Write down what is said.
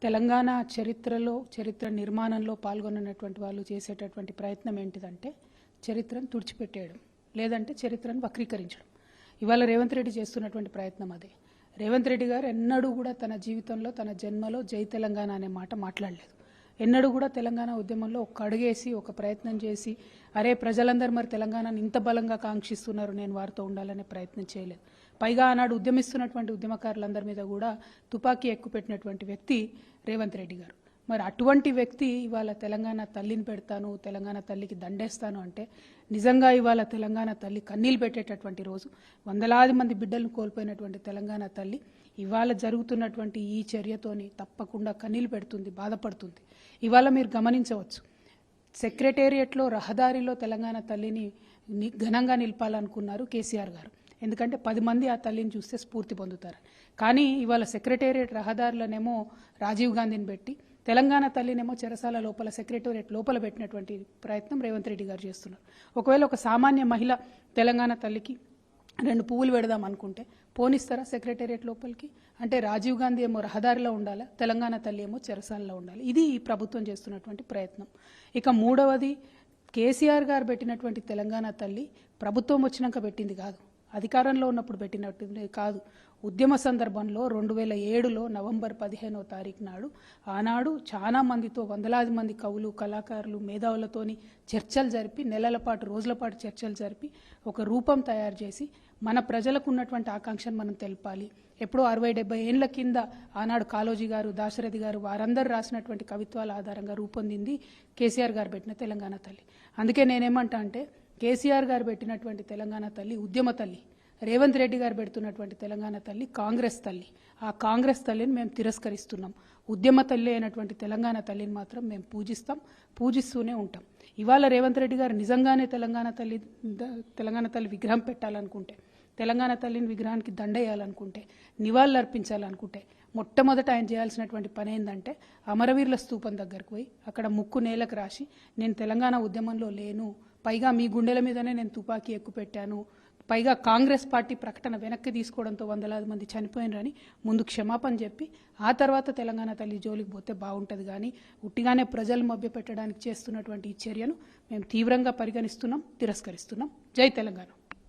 తెలంగాణ చరిత్ర నిర్మాణంలో పాల్గొన్నటువంటి వాళ్ళు చేసేటటువంటి ప్రయత్నం ఏంటిదంటే చరిత్రను తుడిచిపెట్టేయడం, లేదంటే చరిత్రను వక్రీకరించడం. ఇవాళ రేవంత్ రెడ్డి చేస్తున్నటువంటి ప్రయత్నం అదే. రేవంత్ రెడ్డి గారు ఎన్నడూ కూడా తన జీవితంలో, తన జన్మలో జై తెలంగాణ అనే మాట మాట్లాడలేదు. ఎన్నడూ కూడా తెలంగాణ ఉద్యమంలో ఒక అడుగేసి, ఒక ప్రయత్నం చేసి, అరే ప్రజలందరూ మరి తెలంగాణను ఇంత బలంగా కాంక్షిస్తున్నారు, నేను వారితో ఉండాలనే ప్రయత్నం చేయలేదు. పైగా ఆనాడు ఉద్యమిస్తున్నటువంటి ఉద్యమకారులందరి మీద కూడా తుపాకీ ఎక్కుపెట్టినటువంటి వ్యక్తి రేవంత్ రెడ్డి గారు. మరి అటువంటి వ్యక్తి ఇవాళ తెలంగాణ తల్లిని పెడతాను, తెలంగాణ తల్లికి దండేస్తాను అంటే నిజంగా ఇవాళ తెలంగాణ తల్లి కన్నీళ్ళు పెట్టేటటువంటి రోజు. వందలాది మంది బిడ్డలను కోల్పోయినటువంటి తెలంగాణ తల్లి ఇవాళ జరుగుతున్నటువంటి ఈ చర్యతోని తప్పకుండా కన్నీళ్ళు పెడుతుంది, బాధపడుతుంది. ఇవాళ మీరు గమనించవచ్చు, సెక్రటేరియట్లో రహదారిలో తెలంగాణ తల్లిని ఘనంగా నిలపాలనుకున్నారు కేసీఆర్ గారు. ఎందుకంటే 10 మంది ఆ తల్లిని చూస్తే స్ఫూర్తి పొందుతారు. కానీ ఇవాళ సెక్రటేరియట్ రహదారులనేమో రాజీవ్ గాంధీని పెట్టి, తెలంగాణ తల్లినేమో చెరసాల లోపల, సెక్రటేరియట్ లోపల పెట్టినటువంటి ప్రయత్నం రేవంత్ రెడ్డి గారు చేస్తున్నారు. ఒకవేళ ఒక సామాన్య మహిళ తెలంగాణ తల్లికి 2 పువ్వులు పెడదాం అనుకుంటే పోనిస్తారా సెక్రటేరియట్ లోపలికి? అంటే రాజీవ్ గాంధీ ఏమో రహదారిలో ఉండాలా, తెలంగాణ తల్లి ఏమో చెరసాలలో ఉండాలి. ఇది ఈ ప్రభుత్వం చేస్తున్నటువంటి ప్రయత్నం. ఇక మూడవది, కేసీఆర్ గారు పెట్టినటువంటి తెలంగాణ తల్లి ప్రభుత్వం వచ్చినాక పెట్టింది కాదు, అధికారంలో ఉన్నప్పుడు పెట్టినట్టు కాదు. ఉద్యమ సందర్భంలో 2007లో నవంబర్ 15వ తారీఖు నాడు ఆనాడు చాలా మందితో, వందలాది మంది కవులు, కళాకారులు, మేధావులతోని చర్చలు జరిపి, నెలల పాటు, రోజుల పాటు చర్చలు జరిపి ఒక రూపం తయారు చేసి మన ప్రజలకు ఉన్నటువంటి ఆకాంక్షను మనం తెలపాలి. ఎప్పుడో 60-70 ఏళ్ల కింద ఆనాడు కాళోజీ గారు, దాశరథి గారు వారందరూ రాసినటువంటి కవిత్వాల ఆధారంగా రూపొందింది కేసీఆర్ గారు పెట్టిన తెలంగాణ తల్లి. అందుకే నేనేమంటా అంటే, కేసీఆర్ గారు పెట్టినటువంటి తెలంగాణ తల్లి ఉద్యమ తల్లి, రేవంత్ రెడ్డి గారు పెడుతున్నటువంటి తెలంగాణ తల్లి కాంగ్రెస్ తల్లి. ఆ కాంగ్రెస్ తల్లిని మేము తిరస్కరిస్తున్నాం. ఉద్యమ తల్లి అయినటువంటి తెలంగాణ తల్లిని మాత్రం మేము పూజిస్తాం, పూజిస్తూనే ఉంటాం. ఇవాళ రేవంత్ రెడ్డి గారు నిజంగానే తెలంగాణ తల్లి విగ్రహం పెట్టాలనుకుంటే, తెలంగాణ తల్లిని విగ్రహానికి దండేయాలనుకుంటే, నివాళులు అర్పించాలనుకుంటే, మొట్టమొదట ఆయన చేయాల్సినటువంటి పని ఏంటంటే అమరవీరుల స్తూపం దగ్గరకు పోయి అక్కడ ముక్కు నేలకు రాసి, నేను తెలంగాణ ఉద్యమంలో లేను, పైగా మీ గుండెల మీదనే నేను తుపాకీ ఎక్కుపెట్టాను, పైగా కాంగ్రెస్ పార్టీ ప్రకటన వెనక్కి తీసుకోవడంతో వందలాది మంది చనిపోయినరని ముందు క్షమాపణ చెప్పి ఆ తర్వాత తెలంగాణ తల్లి జోలికి పోతే బాగుంటుంది. కానీ ఉట్టిగానే ప్రజలు మభ్యపెట్టడానికి చేస్తున్నటువంటి ఈ చర్యను మేము తీవ్రంగా పరిగణిస్తున్నాం, తిరస్కరిస్తున్నాం. జై తెలంగాణ.